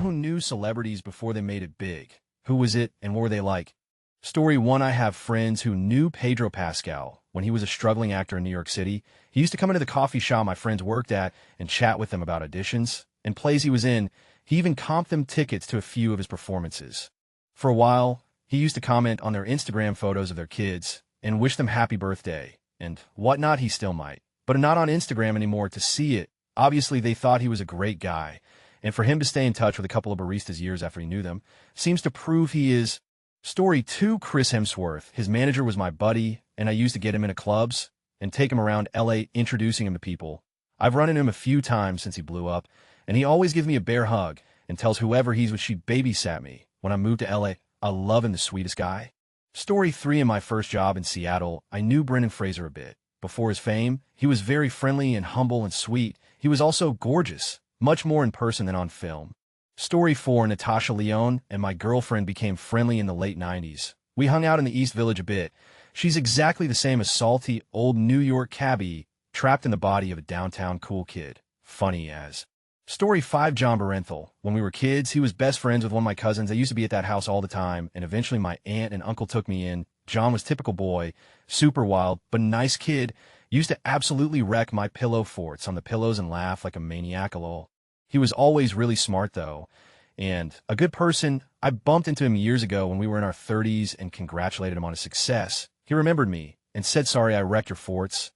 who knew celebrities before they made it big. Who was it and what were they like? Story 1. I have friends who knew Pedro Pascal when he was a struggling actor in New York City. He used to come into the coffee shop my friends worked at and chat with them about auditions and plays he was in. He even comped them tickets to a few of his performances. For a while, he used to comment on their Instagram photos of their kids and wish them happy birthday and whatnot. He still might, but not on Instagram anymore to see it. Obviously, they thought he was a great guy, and for him to stay in touch with a couple of baristas years after he knew them seems to prove he is. Story 2. Chris Hemsworth. His manager was my buddy, and I used to get him into clubs and take him around LA introducing him to people. I've run into him a few times since he blew up, and he always gives me a bear hug and tells whoever he's with she babysat me when I moved to LA. I love him, the sweetest guy. Story 3. In my first job in Seattle, I knew Brendan Fraser a bit. Before his fame, he was very friendly and humble and sweet. He was also gorgeous, much more in person than on film. Story 4. Natasha Lyonne and my girlfriend became friendly in the late 90s. We hung out in the East Village a bit. She's exactly the same as salty, old New York cabbie, trapped in the body of a downtown cool kid. Funny as. Story 5. John Barenthal. When we were kids, he was best friends with one of my cousins. I used to be at that house all the time, and eventually my aunt and uncle took me in. John was typical boy, super wild, but nice kid. Used to absolutely wreck my pillow forts on the pillows and laugh like a maniac. Lol. He was always really smart, though, and a good person. I bumped into him years ago when we were in our 30s and congratulated him on his success. He remembered me and said, "Sorry I wrecked your forts."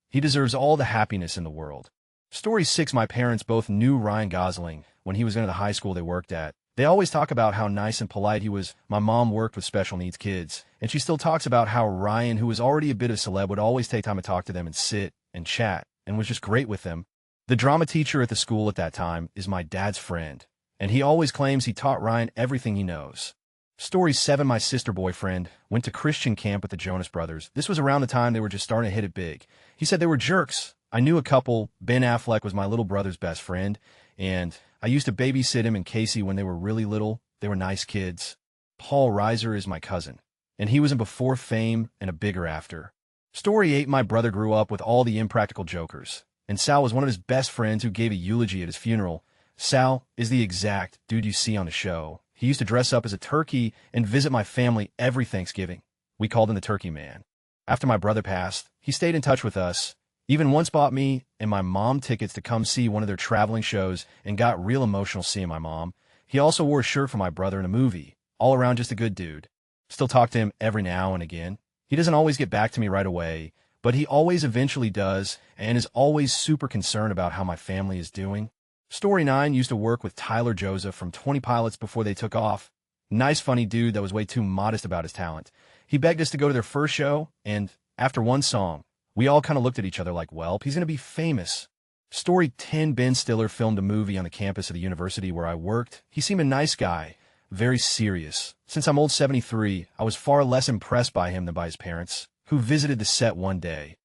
He deserves all the happiness in the world. Story 6. My parents both knew Ryan Gosling when he was in the high school they worked at. They always talk about how nice and polite he was. My mom worked with special needs kids, and she still talks about how Ryan, who was already a bit of a celeb, would always take time to talk to them and sit and chat, and was just great with them. The drama teacher at the school at that time is my dad's friend, and he always claims he taught Ryan everything he knows. Story 7. My sister boyfriend went to Christian camp with the Jonas Brothers. This was around the time they were just starting to hit it big. He said they were jerks. I knew a couple. Ben Affleck was my little brother's best friend, and I used to babysit him and Casey when they were really little. They were nice kids. Paul Reiser is my cousin, and he was in Before Fame and a bigger after. Story 8. My brother grew up with all the Impractical Jokers, and Sal was one of his best friends who gave a eulogy at his funeral. Sal is the exact dude you see on the show. He used to dress up as a turkey and visit my family every Thanksgiving. We called him the Turkey Man. After my brother passed, he stayed in touch with us, even once bought me and my mom tickets to come see one of their traveling shows and got real emotional seeing my mom. He also wore a shirt for my brother in a movie. All around just a good dude. Still talk to him every now and again. He doesn't always get back to me right away, but he always eventually does and is always super concerned about how my family is doing. Story 9. Used to work with Tyler Joseph from 20 Pilots before they took off. Nice funny dude that was way too modest about his talent. He begged us to go to their first show, and after one song, we all kind of looked at each other like, well, he's going to be famous. Story 10. Ben Stiller filmed a movie on the campus of the university where I worked. He seemed a nice guy, very serious. Since I'm old 73, I was far less impressed by him than by his parents, who visited the set one day.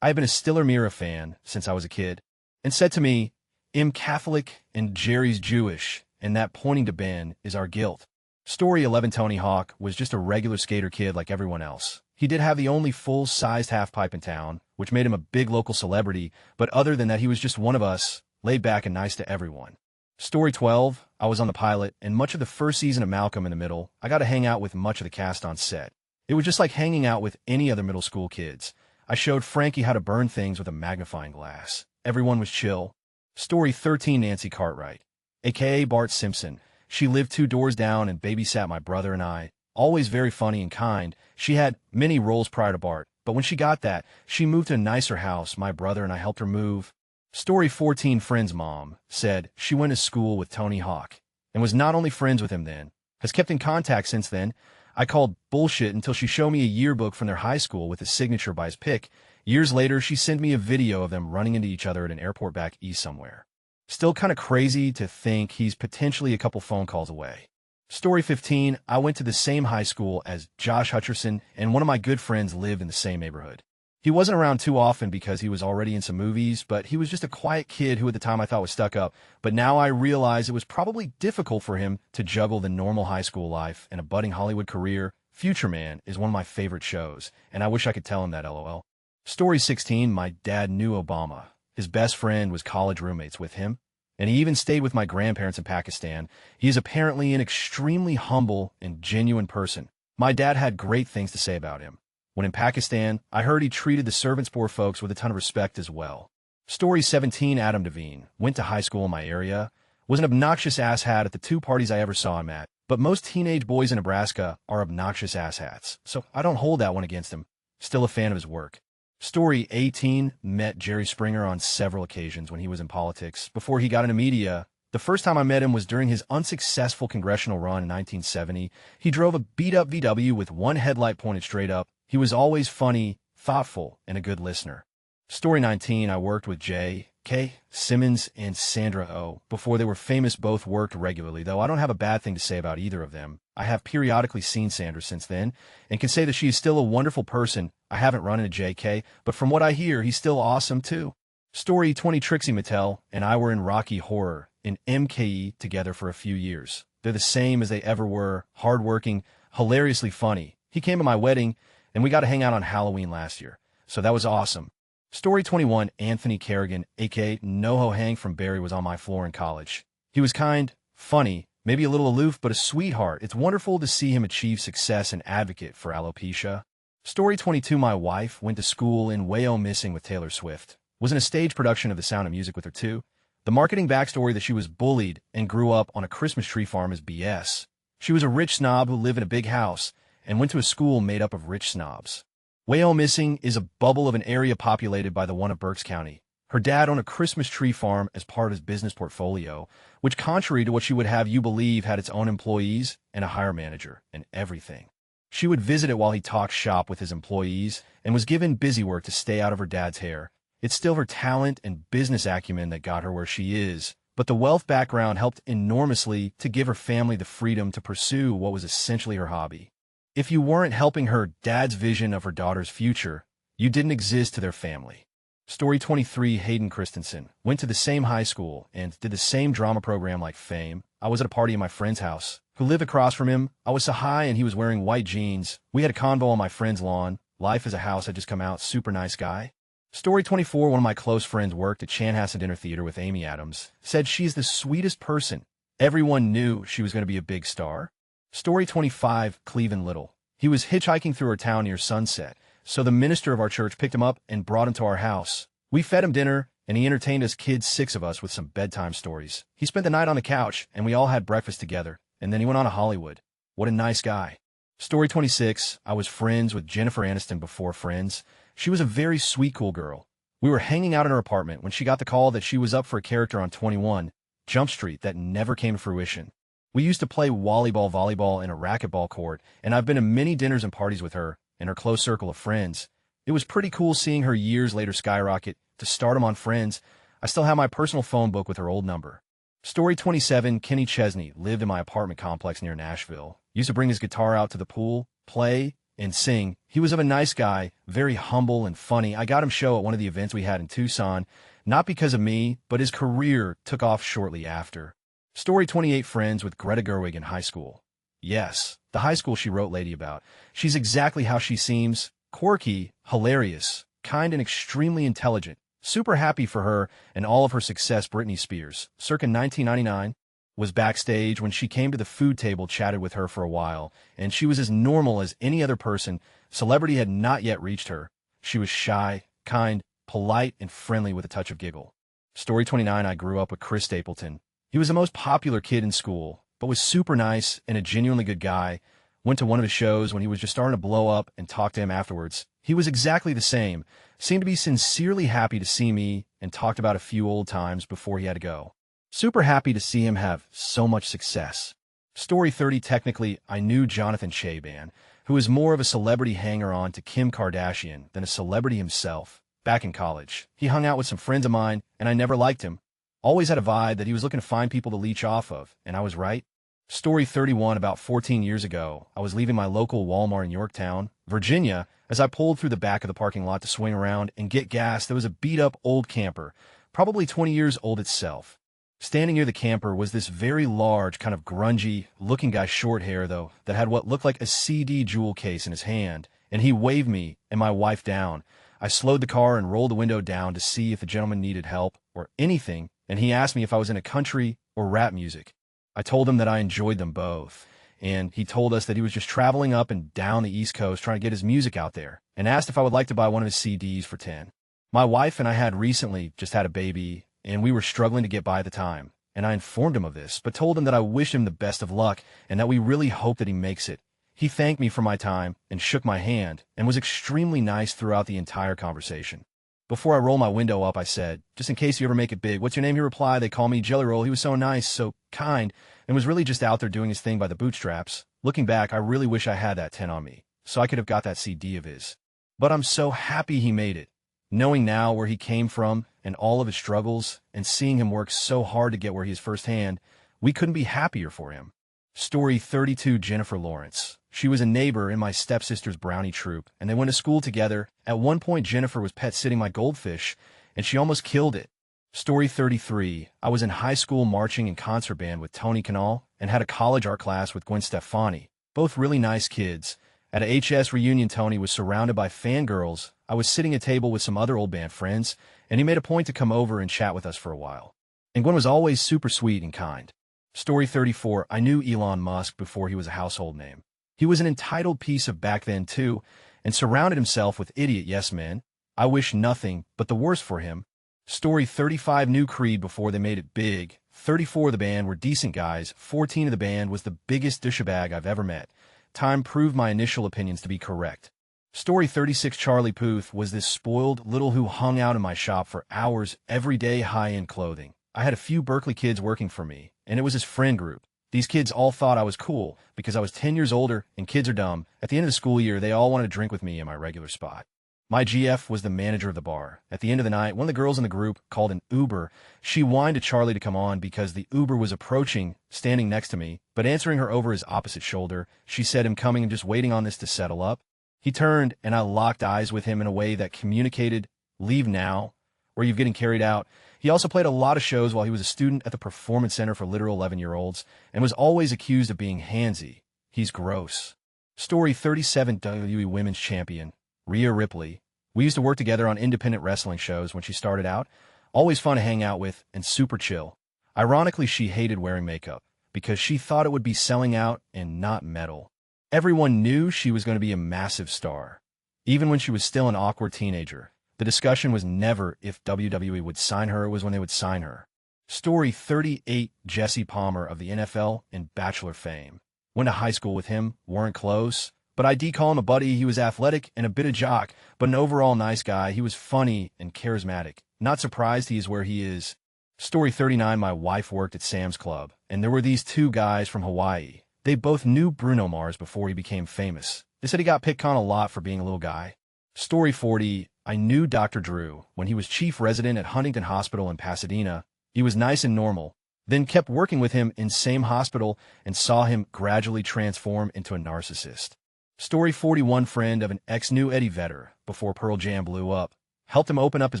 I have been a Stiller Mira fan since I was a kid, and said to me, "I'm Catholic and Jerry's Jewish, and that pointing to Ben is our guilt." Story 11. Tony Hawk was just a regular skater kid like everyone else. He did have the only full-sized half-pipe in town, which made him a big local celebrity, but other than that, he was just one of us, laid back and nice to everyone. Story 12. I was on the pilot, and much of the first season of Malcolm in the Middle, I got to hang out with much of the cast on set. It was just like hanging out with any other middle school kids. I showed Frankie how to burn things with a magnifying glass. Everyone was chill. Story 13. Nancy Cartwright, a.k.a. Bart Simpson. She lived 2 doors down and babysat my brother and I. Always very funny and kind. She had many roles prior to Bart, but when she got that, she moved to a nicer house. My brother and I helped her move. Story 14. Friend's mom said she went to school with Tony Hawk and was not only friends with him then, has kept in contact since then. I called bullshit until she showed me a yearbook from their high school with his signature by his pick. Years later, she sent me a video of them running into each other at an airport back east somewhere. Still kind of crazy to think he's potentially a couple phone calls away. Story 15. I went to the same high school as Josh Hutcherson, and one of my good friends lived in the same neighborhood. He wasn't around too often because he was already in some movies, but he was just a quiet kid who at the time I thought was stuck up. But now I realize it was probably difficult for him to juggle the normal high school life and a budding Hollywood career. Future Man is one of my favorite shows, and I wish I could tell him that, LOL. Story 16. My dad knew Obama. His best friend was college roommates with him. and he even stayed with my grandparents in Pakistan. He is apparently an extremely humble and genuine person. My dad had great things to say about him. When in Pakistan, I heard he treated the servants' poor folks with a ton of respect as well. Story 17. Adam Devine went to high school in my area, was an obnoxious asshat at the 2 parties I ever saw him at, but most teenage boys in Nebraska are obnoxious asshats, so I don't hold that one against him. Still a fan of his work. Story 18. Met Jerry Springer on several occasions when he was in politics. Before he got into media, the first time I met him was during his unsuccessful congressional run in 1970. He drove a beat-up VW with one headlight pointed straight up. He was always funny, thoughtful, and a good listener. Story 19. I worked with J.K. Simmons and Sandra Oh. Before they were famous, both worked regularly, though I don't have a bad thing to say about either of them. I have periodically seen Sandra since then, and can say that she is still a wonderful person. I haven't run into J.K., but from what I hear, he's still awesome too. Story 20. Trixie Mattel and I were in Rocky Horror in MKE together for a few years. They're the same as they ever were, hardworking, hilariously funny. He came to my wedding, and we got to hang out on Halloween last year, so that was awesome. Story 21. Anthony Kerrigan, a.k.a. NoHo Hank from Barry, was on my floor in college. He was kind, funny, maybe a little aloof, but a sweetheart. It's wonderful to see him achieve success and advocate for alopecia. Story 22. My wife went to school in Wayo Missing with Taylor Swift. Was in a stage production of The Sound of Music with her too. The marketing backstory that she was bullied and grew up on a Christmas tree farm is BS. She was a rich snob who lived in a big house and went to a school made up of rich snobs. Wayo Missing is a bubble of an area populated by the one of Berks County. Her dad owned a Christmas tree farm as part of his business portfolio, which, contrary to what she would have you believe, had its own employees and a hire manager and everything. She would visit it while he talked shop with his employees and was given busy work to stay out of her dad's hair. It's still her talent and business acumen that got her where she is, but the wealth background helped enormously to give her family the freedom to pursue what was essentially her hobby. If you weren't helping her dad's vision of her daughter's future, you didn't exist to their family. Story 23. Hayden Christensen went to the same high school and did the same drama program like Fame. I was at a party at my friend's house, who lived across from him. I was so high and he was wearing white jeans. We had a convo on my friend's lawn. Life as a House had just come out. Super nice guy. Story 24. One of my close friends worked at Chanhassen Dinner Theater with Amy Adams. Said she's the sweetest person. Everyone knew she was going to be a big star. Story 25. Cleveland Little. He was hitchhiking through our town near sunset, so the minister of our church picked him up and brought him to our house. We fed him dinner, and he entertained us kids, 6 of us, with some bedtime stories. He spent the night on the couch, and we all had breakfast together, and then he went on to Hollywood. What a nice guy. Story 26. I was friends with Jennifer Aniston before Friends. She was a very sweet, cool girl. We were hanging out in her apartment when she got the call that she was up for a character on 21 Jump Street that never came to fruition. We used to play volleyball in a racquetball court, and I've been to many dinners and parties with her and her close circle of friends. It was pretty cool seeing her years later skyrocket to stardom on Friends. I still have my personal phone book with her old number. Story 27. Kenny Chesney lived in my apartment complex near Nashville. Used to bring his guitar out to the pool, play, and sing. He was of a nice guy, very humble and funny. I got him show at one of the events we had in Tucson, not because of me, but his career took off shortly after. Story 28. Friends with Greta Gerwig in high school. Yes, the high school she wrote Lady about. She's exactly how she seems. Quirky, hilarious, kind, and extremely intelligent. Super happy for her and all of her success. Britney Spears, circa 1999, was backstage when she came to the food table, chatted with her for a while, and she was as normal as any other person. Celebrity had not yet reached her. She was shy, kind, polite, and friendly with a touch of giggle. Story 29. I grew up with Chris Stapleton. He was the most popular kid in school, but was super nice and a genuinely good guy. Went to one of his shows when he was just starting to blow up and talked to him afterwards. He was exactly the same, seemed to be sincerely happy to see me, and talked about a few old times before he had to go. Super happy to see him have so much success. Story 30. Technically, I knew Jonathan Cheban, who was more of a celebrity hanger-on to Kim Kardashian than a celebrity himself. Back in college, he hung out with some friends of mine, and I never liked him. Always had a vibe that he was looking to find people to leech off of, and I was right. Story 31. About 14 years ago, I was leaving my local Walmart in Yorktown, Virginia. As I pulled through the back of the parking lot to swing around and get gas, there was a beat-up old camper, probably 20 years old itself. Standing near the camper was this very large, kind of grungy-looking guy, short hair though, that had what looked like a CD jewel case in his hand, and he waved me and my wife down. I slowed the car and rolled the window down to see if the gentleman needed help or anything, and he asked me if I was into country or rap music. I told him that I enjoyed them both, and he told us that he was just traveling up and down the East Coast trying to get his music out there, and asked if I would like to buy one of his CDs for 10. My wife and I had recently just had a baby, and we were struggling to get by at the time, and I informed him of this, but told him that I wish him the best of luck and that we really hope that he makes it. He thanked me for my time and shook my hand and was extremely nice throughout the entire conversation. Before I rolled my window up, I said, "Just in case you ever make it big, what's your name?" He replied, "They call me Jelly Roll." He was so nice, so kind, and was really just out there doing his thing by the bootstraps. Looking back, I really wish I had that 10 on me, so I could have got that CD of his. But I'm so happy he made it. Knowing now where he came from and all of his struggles, and seeing him work so hard to get where he is firsthand, we couldn't be happier for him. Story 32, Jennifer Lawrence. She was a neighbor in my stepsister's brownie troop, and they went to school together. At one point, Jennifer was pet-sitting my goldfish, and she almost killed it. Story 33. I was in high school marching and concert band with Tony Kanal and had a college art class with Gwen Stefani, both really nice kids. At a HS reunion, Tony was surrounded by fangirls. I was sitting at a table with some other old band friends, and he made a point to come over and chat with us for a while. And Gwen was always super sweet and kind. Story 34. I knew Elon Musk before he was a household name. He was an entitled piece of back then, too, and surrounded himself with idiot yes men. I wish nothing but the worst for him. Story 35. Knew Creed before they made it big. 34 of the band were decent guys. 14 of the band was the biggest douchebag I've ever met. Time proved my initial opinions to be correct. Story 36. Charlie Puth was this spoiled little who hung out in my shop for hours every day, high-end clothing. I had a few Berkeley kids working for me, and it was his friend group. These kids all thought I was cool because I was 10 years older, and kids are dumb. At the end of the school year, they all wanted to drink with me in my regular spot. My GF was the manager of the bar. At the end of the night, one of the girls in the group called an Uber. She whined to Charlie to come on because the Uber was approaching, standing next to me, but answering her over his opposite shoulder. She said him coming and just waiting on this to settle up. He turned, and I locked eyes with him in a way that communicated, "Leave now," or "You're getting carried out." He also played a lot of shows while he was a student at the Performance Center for literal 11-year-olds and was always accused of being handsy. He's gross. Story 37. WWE Women's Champion Rhea Ripley. We used to work together on independent wrestling shows when she started out. Always fun to hang out with and super chill. Ironically, she hated wearing makeup because she thought it would be selling out and not metal. Everyone knew she was going to be a massive star. Even when she was still an awkward teenager, the discussion was never if WWE would sign her, it was when they would sign her. Story 38. Jesse Palmer of the NFL and Bachelor fame. Went to high school with him, weren't close, but I'd call him a buddy. He was athletic and a bit of jock, but an overall nice guy. He was funny and charismatic. Not surprised he is where he is. Story 39. My wife worked at Sam's Club, and there were these two guys from Hawaii. They both knew Bruno Mars before he became famous. They said he got picked on a lot for being a little guy. Story 40. I knew Dr. Drew when he was chief resident at Huntington Hospital in Pasadena. He was nice and normal, then kept working with him in same hospital and saw him gradually transform into a narcissist. Story 41. Friend of an ex knew Eddie Vedder before Pearl Jam blew up, helped him open up his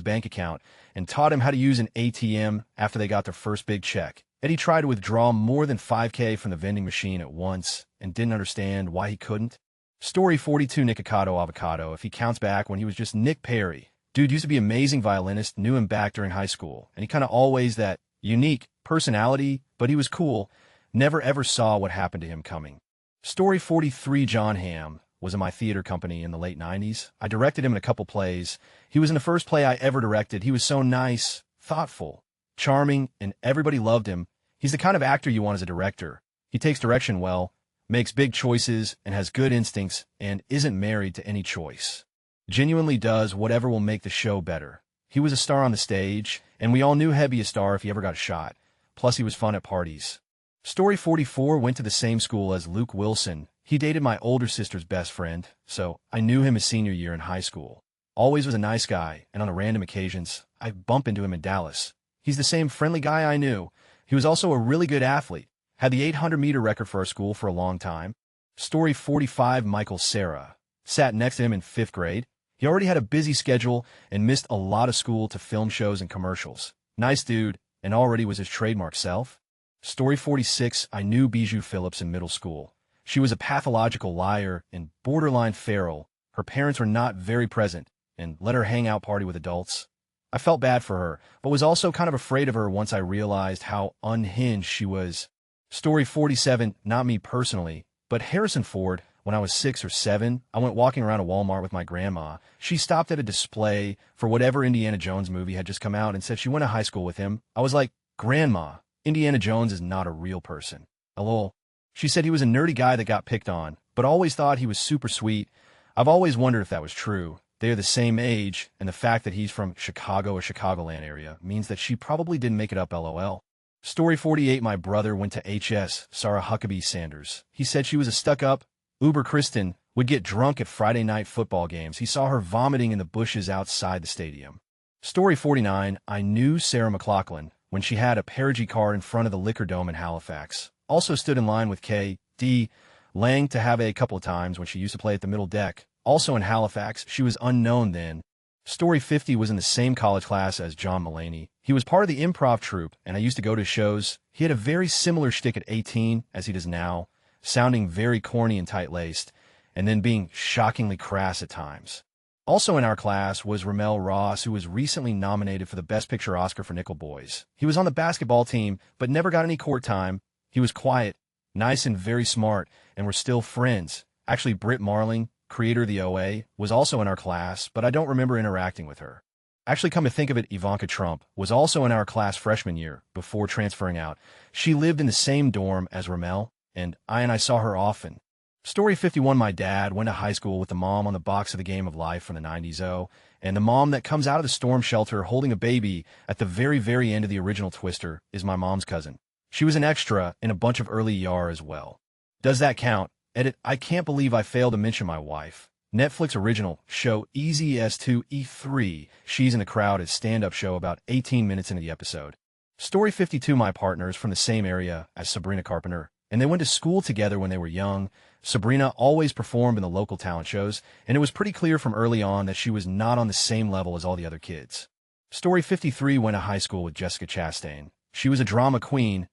bank account, and taught him how to use an ATM after they got their first big check. Eddie tried to withdraw more than $5,000 from the vending machine at once and didn't understand why he couldn't. Story 42. Nikocado Avocado. If he counts back when he was just Nick Perry. Dude used to be an amazing violinist, knew him back during high school, and he kind of always that unique personality, but he was cool. Never ever saw what happened to him coming. Story 43. John Hamm was in my theater company in the late 90s. I directed him in a couple plays. He was in the first play I ever directed. He was so nice, thoughtful, charming, and everybody loved him. He's the kind of actor you want as a director. He takes direction well, makes big choices, and has good instincts, and isn't married to any choice. Genuinely does whatever will make the show better. He was a star on the stage, and we all knew he'd be a star if he ever got a shot. Plus, he was fun at parties. Story 44. Went to the same school as Luke Wilson. He dated my older sister's best friend, so I knew him his senior year in high school. Always was a nice guy, and on random occasions, I'd bump into him in Dallas. He's the same friendly guy I knew. He was also a really good athlete. Had the 800-meter record for our school for a long time. Story 45. Michael Cera. Sat next to him in 5th grade. He already had a busy schedule and missed a lot of school to film shows and commercials. Nice dude, and already was his trademark self. Story 46. I knew Bijou Phillips in middle school. She was a pathological liar and borderline feral. Her parents were not very present and let her hang out party with adults. I felt bad for her, but was also kind of afraid of her once I realized how unhinged she was. Story 47, not me personally, but Harrison Ford. When I was 6 or 7, I went walking around a Walmart with my grandma. She stopped at a display for whatever Indiana Jones movie had just come out and said she went to high school with him. I was like, Grandma, Indiana Jones is not a real person. Lol. She said he was a nerdy guy that got picked on, but always thought he was super sweet. I've always wondered if that was true. They are the same age, and the fact that he's from Chicago or Chicagoland area means that she probably didn't make it up, lol. Story 48, my brother went to HS, Sarah Huckabee Sanders. He said she was a stuck-up, Uber Kristen, would get drunk at Friday night football games. He saw her vomiting in the bushes outside the stadium. Story 49, I knew Sarah McLachlan when she had a Perigee car in front of the Liquor Dome in Halifax. Also stood in line with K.D. Lang to have a couple of times when she used to play at the middle deck. Also in Halifax, she was unknown then. Story 50 was in the same college class as John Mulaney. He was part of the improv troupe, and I used to go to shows. He had a very similar shtick at 18 as he does now, sounding very corny and tight-laced, and then being shockingly crass at times. Also in our class was Ramel Ross, who was recently nominated for the Best Picture Oscar for Nickel Boys. He was on the basketball team, but never got any court time. He was quiet, nice, and very smart, and we're still friends. Actually, Britt Marling, creator of the OA, was also in our class, but I don't remember interacting with her. Actually, come to think of it, Ivanka Trump was also in our class freshman year, before transferring out. She lived in the same dorm as Ramel, and I saw her often. Story 51, my dad went to high school with the mom on the box of the Game of Life from the 90s, and the mom that comes out of the storm shelter holding a baby at the very, very end of the original Twister is my mom's cousin. She was an extra in a bunch of early ER as well. Does that count? Edit, I can't believe I failed to mention my wife. Netflix original show Easy S2 E3. She's in the crowd as stand-up show about 18 minutes into the episode. Story 52, my partner is from the same area as Sabrina Carpenter, and they went to school together when they were young. Sabrina always performed in the local talent shows, and it was pretty clear from early on that she was not on the same level as all the other kids. Story 53, went to high school with Jessica Chastain. She was a drama queen.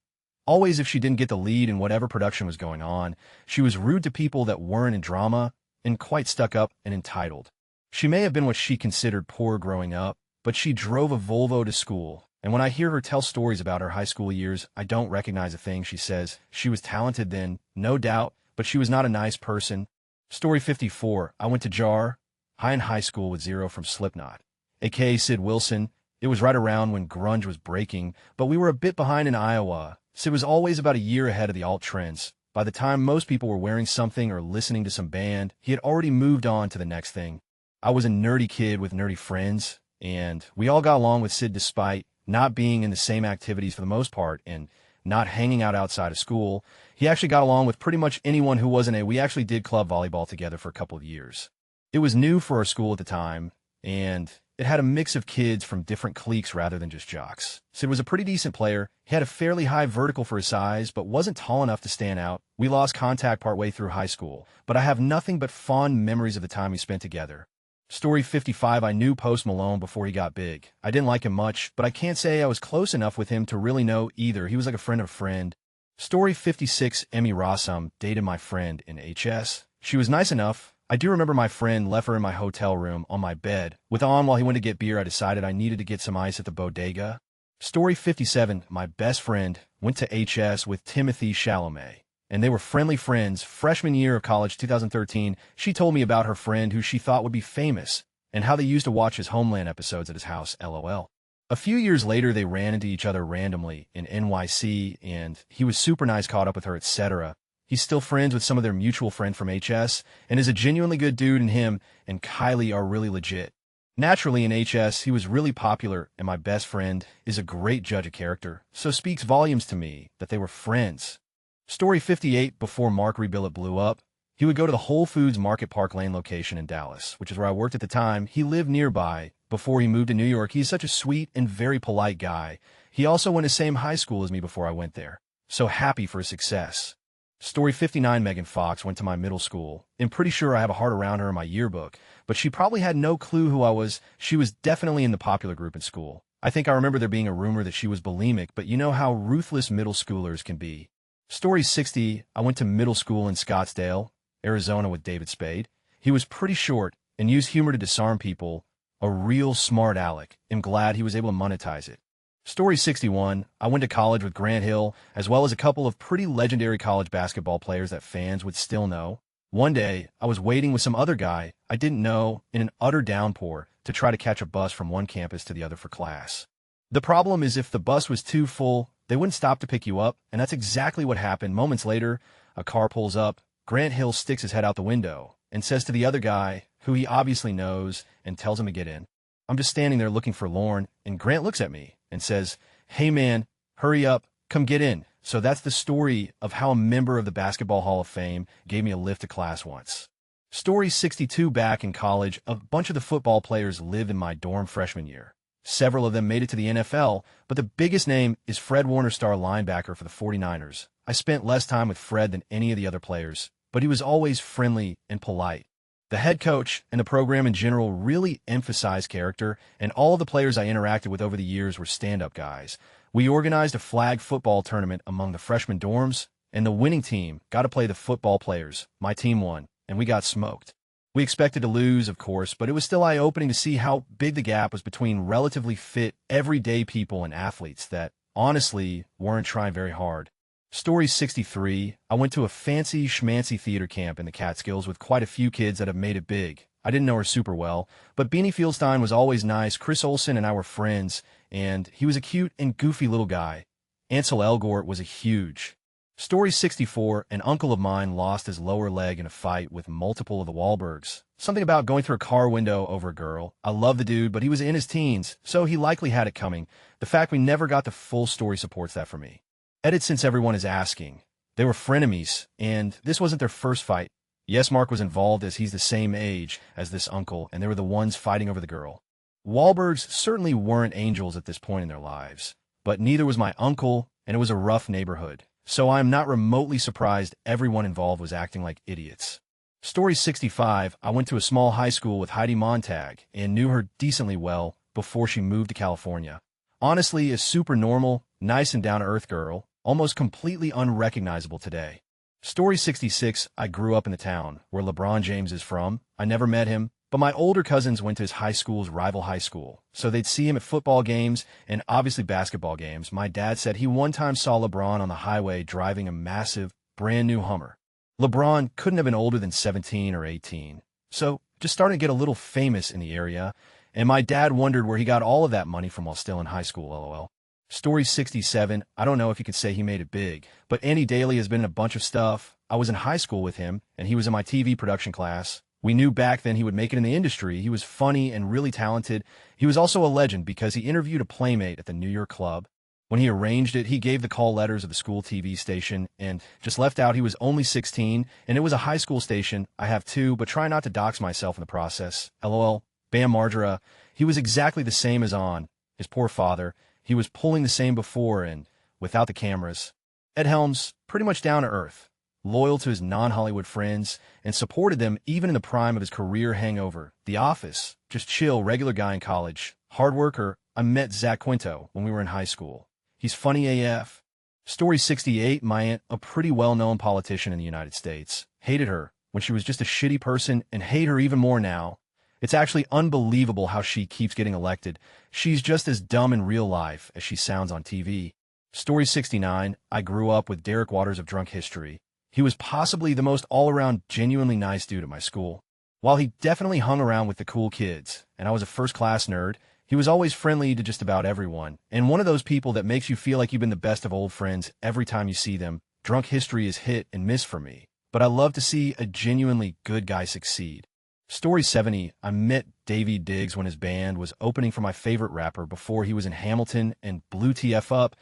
Always, if she didn't get the lead in whatever production was going on, she was rude to people that weren't in drama and quite stuck up and entitled. She may have been what she considered poor growing up, but she drove a Volvo to school. And when I hear her tell stories about her high school years, I don't recognize a thing she says. She was talented then, no doubt, but she was not a nice person. Story 54, I went to JAR, high in high school with Zero from Slipknot, aka Sid Wilson. It was right around when grunge was breaking, but we were a bit behind in Iowa. Sid was always about a year ahead of the alt trends. By the time most people were wearing something or listening to some band, he had already moved on to the next thing. I was a nerdy kid with nerdy friends, and we all got along with Sid despite not being in the same activities for the most part and not hanging out outside of school. He actually got along with pretty much anyone who wasn't we actually did club volleyball together for a couple of years. It was new for our school at the time, and it had a mix of kids from different cliques rather than just jocks. Sid was a pretty decent player. He had a fairly high vertical for his size, but wasn't tall enough to stand out. We lost contact partway through high school, but I have nothing but fond memories of the time we spent together. Story 55, I knew Post Malone before he got big. I didn't like him much, but I can't say I was close enough with him to really know either. He was like a friend of a friend. Story 56, Emmy Rossum dated my friend in HS. She was nice enough. I do remember my friend left her in my hotel room on my bed. With on while he went to get beer, I decided I needed to get some ice at the bodega. Story 57, my best friend went to HS with Timothy Chalamet, and they were friendly friends. Freshman year of college, 2013, she told me about her friend who she thought would be famous and how they used to watch his Homeland episodes at his house, lol. A few years later, they ran into each other randomly in NYC, and he was super nice, caught up with her, etc. He's still friends with some of their mutual friend from HS and is a genuinely good dude, and him and Kylie are really legit. Naturally, in HS, he was really popular, and my best friend is a great judge of character, so speaks volumes to me that they were friends. Story 58, before Mark Rebillet blew up, he would go to the Whole Foods Market Park Lane location in Dallas, which is where I worked at the time. He lived nearby before he moved to New York. He's such a sweet and very polite guy. He also went to the same high school as me before I went there. So happy for his success. Story 59, Megan Fox went to my middle school. I'm pretty sure I have a heart around her in my yearbook, but she probably had no clue who I was. She was definitely in the popular group in school. I think I remember there being a rumor that she was bulimic, but you know how ruthless middle schoolers can be. Story 60, I went to middle school in Scottsdale, Arizona with David Spade. He was pretty short and used humor to disarm people. A real smart aleck. I'm glad he was able to monetize it. Story 61. I went to college with Grant Hill, as well as a couple of pretty legendary college basketball players that fans would still know. One day, I was waiting with some other guy I didn't know in an utter downpour to try to catch a bus from one campus to the other for class. The problem is if the bus was too full, they wouldn't stop to pick you up, and that's exactly what happened. Moments later, a car pulls up, Grant Hill sticks his head out the window and says to the other guy, who he obviously knows, and tells him to get in. I'm just standing there looking forlorn, and Grant looks at me and says, "Hey man, hurry up, come get in." So that's the story of how a member of the Basketball Hall of Fame gave me a lift to class once. Story 62. Back in college, a bunch of the football players lived in my dorm freshman year. Several of them made it to the NFL, but the biggest name is Fred Warner, star linebacker for the 49ers. I spent less time with Fred than any of the other players, but he was always friendly and polite. The head coach and the program in general really emphasized character, and all of the players I interacted with over the years were stand-up guys. We organized a flag football tournament among the freshman dorms, and the winning team got to play the football players. My team won, and we got smoked. We expected to lose, of course, but it was still eye-opening to see how big the gap was between relatively fit, everyday people and athletes that, honestly, weren't trying very hard. Story 63. I went to a fancy schmancy theater camp in the Catskills with quite a few kids that have made it big. I didn't know her super well, but Beanie Fieldstein was always nice. Chris Olsen and I were friends, and he was a cute and goofy little guy. Ansel Elgort was a huge. Story 64. An uncle of mine lost his lower leg in a fight with multiple of the Wahlbergs. Something about going through a car window over a girl. I love the dude, but he was in his teens, so he likely had it coming. The fact we never got the full story supports that for me. Edit, since everyone is asking. They were frenemies, and this wasn't their first fight. Yes, Mark was involved as he's the same age as this uncle, and they were the ones fighting over the girl. Wahlbergs certainly weren't angels at this point in their lives, but neither was my uncle, and it was a rough neighborhood. So I'm not remotely surprised everyone involved was acting like idiots. Story 65. I went to a small high school with Heidi Montag and knew her decently well before she moved to California. Honestly, a super normal, nice and down-to-earth girl, almost completely unrecognizable today. Story 66. I grew up in the town where LeBron James is from. I never met him, but my older cousins went to his high school's rival high school, so they'd see him at football games and obviously basketball games. My dad said he one time saw LeBron on the highway driving a massive, brand-new Hummer. LeBron couldn't have been older than 17 or 18, so just starting to get a little famous in the area, and my dad wondered where he got all of that money from while still in high school, lol. Story 67. I don't know if you could say he made it big, but Andy Daly has been in a bunch of stuff. I was in high school with him, and he was in my TV production class. We knew back then he would make it in the industry. He was funny and really talented. He was also a legend because he interviewed a playmate at the New York Club. When he arranged it, he gave the call letters of the school TV station and just left out he was only 16, and it was a high school station. I have two, but try not to dox myself in the process. LOL. Bam Margera. He was exactly the same as on. His poor father. He was pulling the same before and without the cameras. Ed Helms, pretty much down to earth, loyal to his non-Hollywood friends, and supported them even in the prime of his career hangover. The Office, just chill, regular guy in college. Hard worker. I met Zach Quinto when we were in high school. He's funny AF. Story 68. My aunt, a pretty well-known politician in the United States, hated her when she was just a shitty person and hate her even more now. It's actually unbelievable how she keeps getting elected. She's just as dumb in real life as she sounds on TV. Story 69. I grew up with Derek Waters of Drunk History. He was possibly the most all-around genuinely nice dude at my school. While he definitely hung around with the cool kids, and I was a first-class nerd, he was always friendly to just about everyone, and one of those people that makes you feel like you've been the best of old friends every time you see them. Drunk History is hit and miss for me, but I love to see a genuinely good guy succeed. Story 70. I met Davey Diggs when his band was opening for my favorite rapper before he was in Hamilton and blew TF up.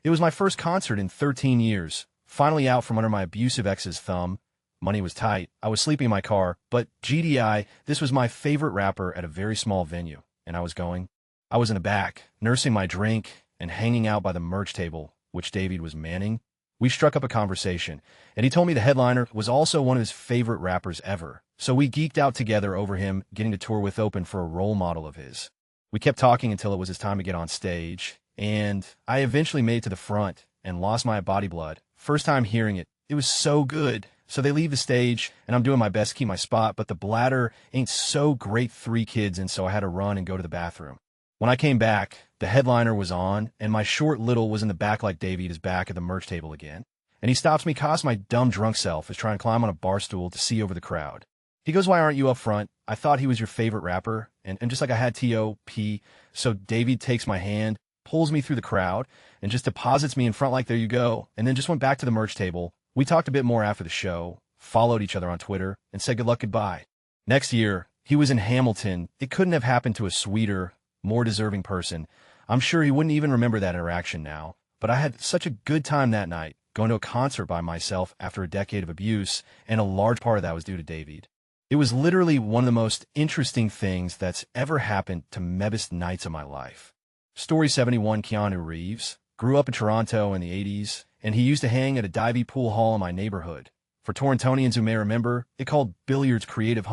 It was my first concert in 13 years. Finally out from under my abusive ex's thumb. Money was tight. I was sleeping in my car, but GDI, this was my favorite rapper at a very small venue, and I was going. I was in the back, nursing my drink and hanging out by the merch table, which David was manning. We struck up a conversation, and he told me the headliner was also one of his favorite rappers ever. So we geeked out together over him getting to tour with Open for a role model of his. We kept talking until it was his time to get on stage, and I eventually made it to the front and lost my body blood. First time hearing it, it was so good. So they leave the stage, and I'm doing my best to keep my spot, but the bladder ain't so great 3 kids, and so I had to run and go to the bathroom. When I came back, the headliner was on, and my short little was in the back like Davey is back at the merch table again. And he stops me cause my dumb drunk self is trying to climb on a bar stool to see over the crowd. He goes, "Why aren't you up front? I thought he was your favorite rapper." And just like I had T.O.P., so Davey takes my hand, pulls me through the crowd, and just deposits me in front like, "There you go," and then just went back to the merch table. We talked a bit more after the show, followed each other on Twitter, and said good luck goodbye. Next year, he was in Hamilton. It couldn't have happened to a sweeter, more deserving person. I'm sure he wouldn't even remember that interaction now, but I had such a good time that night, going to a concert by myself after a decade of abuse, and a large part of that was due to David. It was literally one of the most interesting things that's ever happened to me best nights of my life. Story 71, Keanu Reeves, grew up in Toronto in the 80s, and he used to hang at a divey pool hall in my neighborhood. For Torontonians who may remember, it called Billiards Creative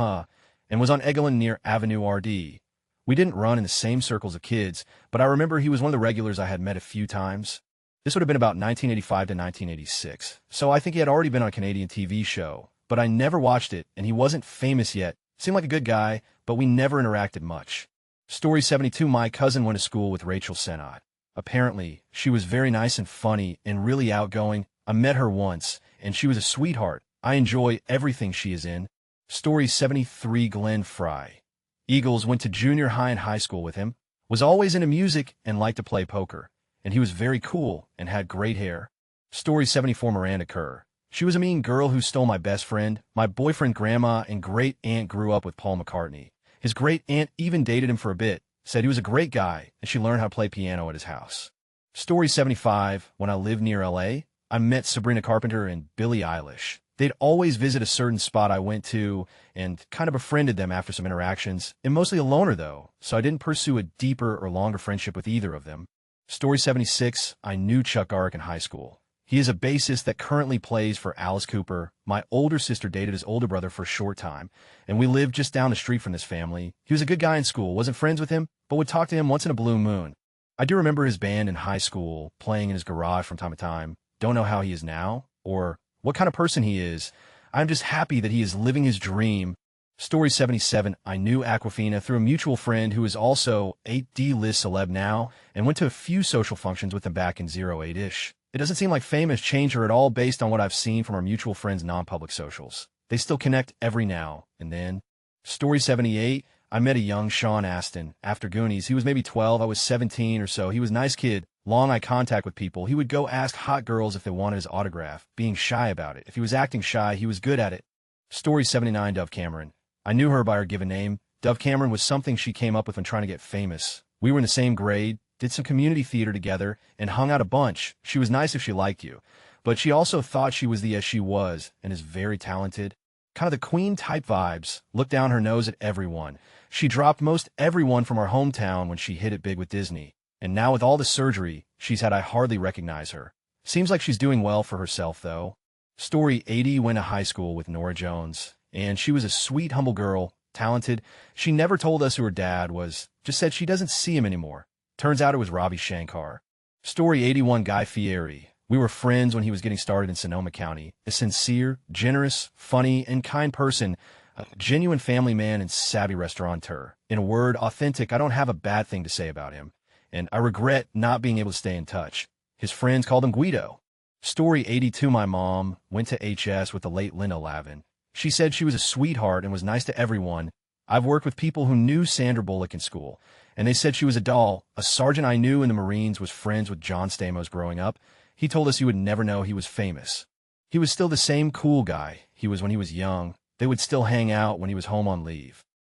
and was on Egelin near Avenue RD. We didn't run in the same circles of kids, but I remember he was one of the regulars I had met a few times. This would have been about 1985 to 1986, so I think he had already been on a Canadian TV show, but I never watched it, and he wasn't famous yet. Seemed like a good guy, but we never interacted much. Story 72, my cousin went to school with Rachel Sennott. Apparently, she was very nice and funny and really outgoing. I met her once, and she was a sweetheart. I enjoy everything she is in. Story 73, Glenn Fry. Eagles went to junior high and high school with him, was always into music and liked to play poker, and he was very cool and had great hair. Story 74, Miranda Kerr. She was a mean girl who stole my best friend. My boyfriend, grandma, and great-aunt grew up with Paul McCartney. His great-aunt even dated him for a bit, said he was a great guy, and she learned how to play piano at his house. Story 75, when I lived near L.A., I met Sabrina Carpenter and Billie Eilish. They'd always visit a certain spot I went to and kind of befriended them after some interactions, and mostly a loner though, so I didn't pursue a deeper or longer friendship with either of them. Story 76, I knew Chuck Garrick in high school. He is a bassist that currently plays for Alice Cooper. My older sister dated his older brother for a short time, and we lived just down the street from this family. He was a good guy in school, wasn't friends with him, but would talk to him once in a blue moon. I do remember his band in high school, playing in his garage from time to time. Don't know how he is now, or what kind of person he is. I'm just happy that he is living his dream. Story 77, I knew Aquafina through a mutual friend who is also a D-list celeb now, and went to a few social functions with him back in 08-ish. It doesn't seem like fame has changed her at all based on what I've seen from our mutual friends' non-public socials. They still connect every now and then. Story 78, I met a young Sean Astin. After Goonies, he was maybe 12, I was 17 or so. He was a nice kid, long eye contact with people. He would go ask hot girls if they wanted his autograph, being shy about it. If he was acting shy, he was good at it. Story 79, Dove Cameron. I knew her by her given name. Dove Cameron was something she came up with when trying to get famous. We were in the same grade, did some community theater together, and hung out a bunch. She was nice if she liked you, but she also thought she was the as she was, and is very talented. Kind of the queen-type vibes, looked down her nose at everyone. She dropped most everyone from our hometown when she hit it big with Disney, and now with all the surgery she's had, I hardly recognize her. Seems like she's doing well for herself, though. Story 80, went to high school with Nora Jones, and she was a sweet, humble girl, talented. She never told us who her dad was, just said she doesn't see him anymore. Turns out it was Ravi Shankar. Story 81, Guy Fieri. We were friends when he was getting started in Sonoma County. A sincere, generous, funny, and kind person, a genuine family man and savvy restaurateur. In a word, authentic. I don't have a bad thing to say about him, and I regret not being able to stay in touch. His friends called him Guido. Story 82, my mom went to HS with the late Linda Lavin. She said she was a sweetheart and was nice to everyone. I've worked with people who knew Sandra Bullock in school, and they said she was a doll. A sergeant I knew in the Marines was friends with John Stamos growing up. He told us you would never know he was famous. He was still the same cool guy he was when he was young. They would still hang out when he was home on leave.